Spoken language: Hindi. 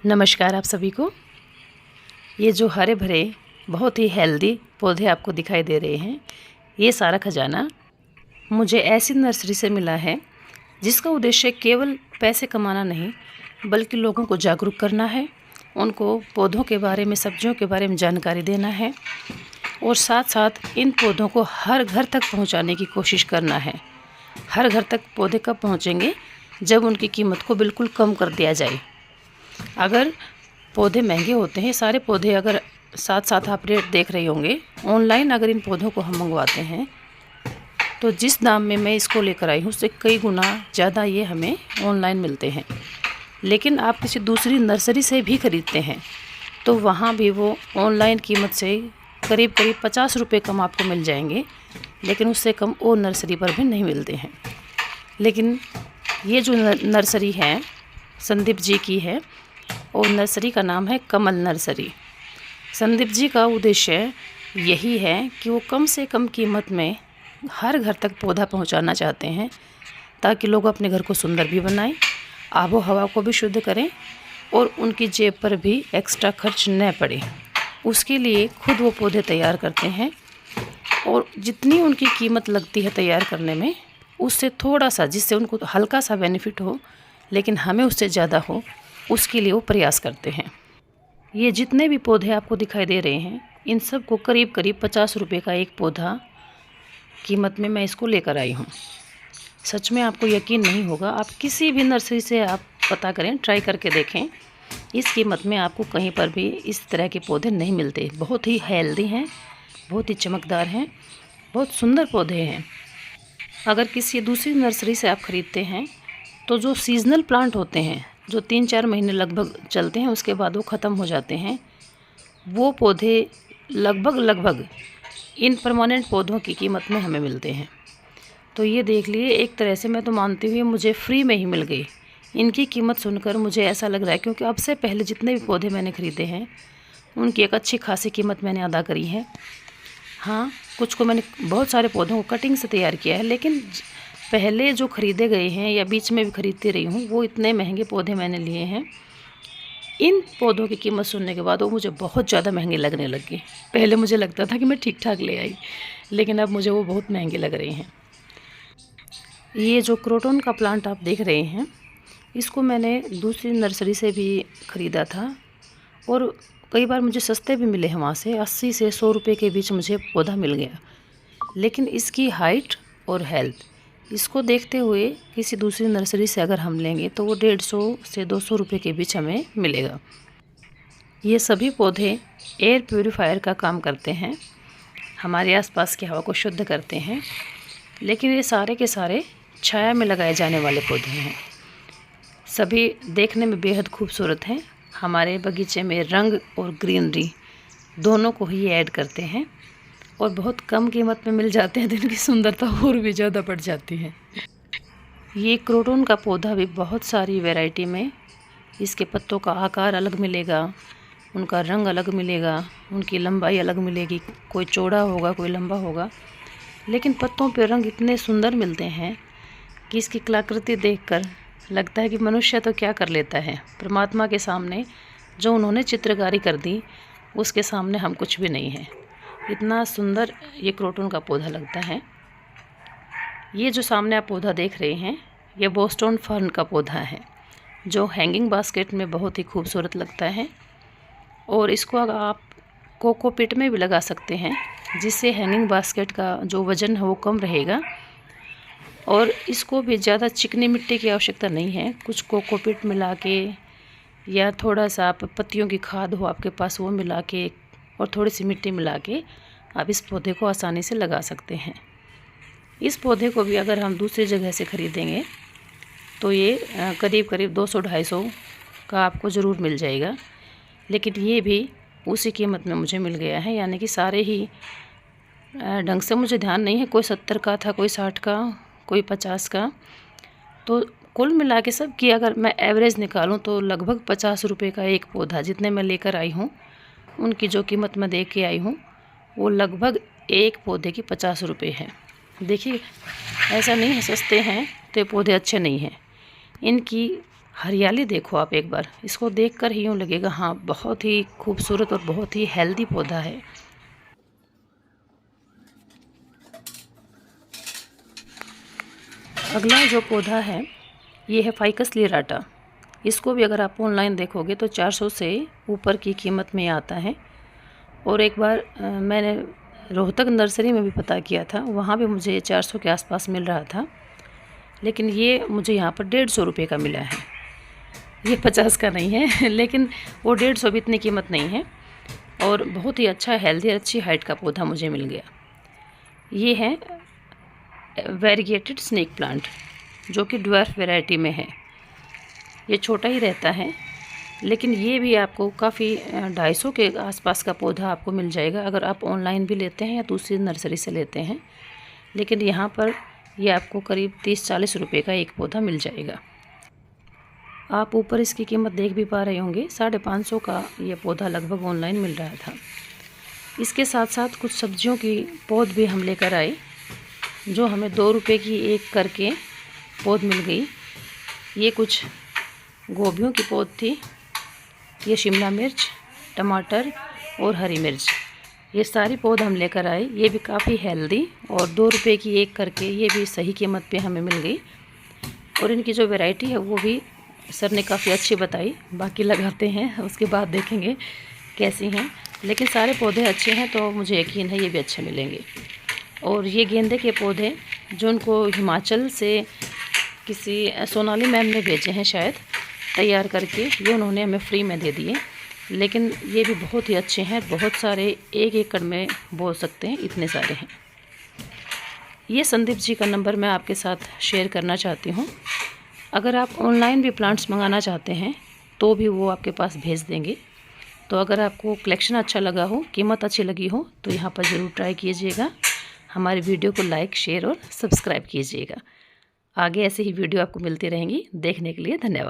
नमस्कार आप सभी को। ये जो हरे भरे बहुत ही हेल्दी पौधे आपको दिखाई दे रहे हैं, ये सारा खजाना मुझे ऐसी नर्सरी से मिला है जिसका उद्देश्य केवल पैसे कमाना नहीं बल्कि लोगों को जागरूक करना है, उनको पौधों के बारे में, सब्जियों के बारे में जानकारी देना है और साथ साथ इन पौधों को हर घर तक पहुंचाने की कोशिश करना है। हर घर तक पौधे कब पहुंचेंगे? जब उनकी कीमत को बिल्कुल कम कर दिया जाए। अगर पौधे महंगे होते हैं, सारे पौधे अगर साथ साथ आप रेट देख रहे होंगे, ऑनलाइन अगर इन पौधों को हम मंगवाते हैं तो जिस दाम में मैं इसको लेकर आई हूँ उससे कई गुना ज़्यादा ये हमें ऑनलाइन मिलते हैं। लेकिन आप किसी दूसरी नर्सरी से भी ख़रीदते हैं तो वहाँ भी वो ऑनलाइन कीमत से करीब 50 रुपये कम आपको मिल जाएंगे, लेकिन उससे कम और नर्सरी पर भी नहीं मिलते हैं। लेकिन ये जो नर्सरी है संदीप जी की है और नर्सरी का नाम है कमल नर्सरी। संदीप जी का उद्देश्य यही है कि वो कम से कम कीमत में हर घर तक पौधा पहुंचाना चाहते हैं ताकि लोग अपने घर को सुंदर भी बनाएं, आबो हवा को भी शुद्ध करें और उनकी जेब पर भी एक्स्ट्रा खर्च न पड़े। उसके लिए खुद वो पौधे तैयार करते हैं और जितनी उनकी कीमत लगती है तैयार करने में, उससे थोड़ा सा, जिससे उनको हल्का सा बेनिफिट हो लेकिन हमें उससे ज़्यादा हो, उसके लिए वो प्रयास करते हैं। ये जितने भी पौधे आपको दिखाई दे रहे हैं, इन सब को करीब 50 रुपये का एक पौधा कीमत में मैं इसको लेकर आई हूँ। सच में आपको यकीन नहीं होगा, आप किसी भी नर्सरी से आप पता करें, ट्राई करके देखें, इस कीमत में आपको कहीं पर भी इस तरह के पौधे नहीं मिलते। बहुत ही हेल्दी हैं, बहुत ही चमकदार हैं, बहुत सुंदर पौधे हैं। अगर किसी दूसरी नर्सरी से आप ख़रीदते हैं तो जो सीजनल प्लांट होते हैं, जो 3-4 महीने लगभग चलते हैं, उसके बाद वो ख़त्म हो जाते हैं, वो पौधे लगभग इन परमानेंट पौधों की कीमत में हमें मिलते हैं। तो ये देख लिए, एक तरह से मैं तो मानती हूँ मुझे फ्री में ही मिल गई। इनकी कीमत सुनकर मुझे ऐसा लग रहा है, क्योंकि अब से पहले जितने भी पौधे मैंने ख़रीदे हैं उनकी एक अच्छी खासी कीमत मैंने अदा करी है। हाँ, कुछ को मैंने, बहुत सारे पौधों को कटिंग से तैयार किया है, लेकिन पहले जो ख़रीदे गए हैं या बीच में भी ख़रीदती रही हूँ, वो इतने महंगे पौधे मैंने लिए हैं। इन पौधों की कीमत सुनने के बाद वो मुझे बहुत ज़्यादा महंगे लगने लग गए। पहले मुझे लगता था कि मैं ठीक ठाक ले आई, लेकिन अब मुझे वो बहुत महंगे लग रहे हैं। ये जो क्रोटन का प्लांट आप देख रहे हैं, इसको मैंने दूसरी नर्सरी से भी ख़रीदा था और कई बार मुझे सस्ते भी मिले हैं वहाँ से। 80 से 100 रुपये के बीच मुझे पौधा मिल गया। लेकिन इसकी हाइट और हेल्थ, इसको देखते हुए किसी दूसरी नर्सरी से अगर हम लेंगे तो वो 150 से 200 रुपये के बीच हमें मिलेगा। ये सभी पौधे एयर प्यूरीफायर का काम करते हैं, हमारे आसपास की हवा को शुद्ध करते हैं। लेकिन ये सारे के सारे छाया में लगाए जाने वाले पौधे हैं। सभी देखने में बेहद खूबसूरत हैं। हमारे बगीचे में रंग और ग्रीनरी दोनों को ही ऐड करते हैं और बहुत कम कीमत में मिल जाते हैं, तो इनकी सुंदरता और भी ज़्यादा बढ़ जाती है। ये क्रोटन का पौधा भी बहुत सारी वैरायटी में, इसके पत्तों का आकार अलग मिलेगा, उनका रंग अलग मिलेगा, उनकी लंबाई अलग मिलेगी, कोई चौड़ा होगा कोई लंबा होगा, लेकिन पत्तों पे रंग इतने सुंदर मिलते हैं कि इसकी कलाकृति देखकर लगता है कि मनुष्य तो क्या कर लेता है, परमात्मा के सामने जो उन्होंने चित्रकारी कर दी उसके सामने हम कुछ भी नहीं हैं। इतना सुंदर ये क्रोटन का पौधा लगता है। ये जो सामने आप पौधा देख रहे हैं, ये बोस्टन फर्न का पौधा है जो हैंगिंग बास्केट में बहुत ही खूबसूरत लगता है। और इसको अगर आप कोकोपीट में भी लगा सकते हैं, जिससे हैंगिंग बास्केट का जो वज़न है वो कम रहेगा। और इसको भी ज़्यादा चिकनी मिट्टी की आवश्यकता नहीं है, कुछ कोकोपीट मिला के या थोड़ा सा आप पत्तियों की खाद हो आपके पास वो मिला के और थोड़ी सी मिट्टी मिला के आप इस पौधे को आसानी से लगा सकते हैं। इस पौधे को भी अगर हम दूसरी जगह से ख़रीदेंगे तो ये करीब 200-250 का आपको ज़रूर मिल जाएगा। लेकिन ये भी उसी कीमत में मुझे मिल गया है, यानी कि सारे ही ढंग से मुझे ध्यान नहीं है, कोई 70 का था, कोई 60 का, कोई 50 का। तो कुल मिला के सब की अगर मैं एवरेज निकालूं तो लगभग 50 रुपये का एक पौधा, जितने मैं लेकर आई हूँ उनकी जो कीमत मैं दे के आई हूँ वो लगभग एक पौधे की 50 रुपये है। देखिए, ऐसा नहीं है सस्ते हैं तो ये पौधे अच्छे नहीं हैं। इनकी हरियाली देखो आप एक बार, इसको देखकर ही यूँ लगेगा हाँ बहुत ही खूबसूरत और बहुत ही हेल्दी पौधा है। अगला जो पौधा है ये है फाइकस लिराटा। इसको भी अगर आप ऑनलाइन देखोगे तो 400 से ऊपर की कीमत में आता है। और एक बार मैंने रोहतक नर्सरी में भी पता किया था, वहाँ भी मुझे 400 के आसपास मिल रहा था, लेकिन ये मुझे यहाँ पर 150 रुपये का मिला है। ये 50 का नहीं है लेकिन वो 150 भी इतनी कीमत नहीं है। और बहुत ही अच्छा हेल्दी अच्छी हाइट का पौधा मुझे मिल गया। ये है वेरीगेटेड स्नेक प्लांट, जो कि ड्वार्फ वैरायटी में है। ये छोटा ही रहता है, लेकिन ये भी आपको काफ़ी 250 के आसपास का पौधा आपको मिल जाएगा अगर आप ऑनलाइन भी लेते हैं या दूसरी नर्सरी से लेते हैं। लेकिन यहाँ पर ये आपको करीब 30-40 रुपये का एक पौधा मिल जाएगा। आप ऊपर इसकी कीमत देख भी पा रहे होंगे, 550 का ये पौधा लगभग ऑनलाइन मिल रहा था। इसके साथ साथ कुछ सब्जियों की पौध भी हम लेकर आए, जो हमें 2 रुपये की एक करके पौध मिल गई। ये कुछ गोभियों की पौध थी, ये शिमला मिर्च, टमाटर और हरी मिर्च, ये सारी पौध हम लेकर आए। ये भी काफ़ी हेल्दी और 2 रुपये की एक करके ये भी सही कीमत पे हमें मिल गई। और इनकी जो वैरायटी है वो भी सर ने काफ़ी अच्छी बताई, बाकी लगाते हैं उसके बाद देखेंगे कैसी हैं। लेकिन सारे पौधे अच्छे हैं तो मुझे यकीन है ये भी अच्छे मिलेंगे। और ये गेंदे के पौधे जो उनको हिमाचल से किसी सोनाली मैम ने भेजे हैं शायद तैयार करके, ये उन्होंने हमें फ्री में दे दिए। लेकिन ये भी बहुत ही अच्छे हैं, बहुत सारे 1 एकड़ में बो सकते हैं, इतने सारे हैं। ये संदीप जी का नंबर मैं आपके साथ शेयर करना चाहती हूँ। अगर आप ऑनलाइन भी प्लांट्स मंगाना चाहते हैं तो भी वो आपके पास भेज देंगे। तो अगर आपको कलेक्शन अच्छा लगा हो, कीमत अच्छी लगी हो, तो यहाँ पर ज़रूर ट्राई कीजिएगा। हमारी वीडियो को लाइक, शेयर और सब्सक्राइब कीजिएगा। आगे ऐसे ही वीडियो आपको मिलती रहेंगी। देखने के लिए धन्यवाद।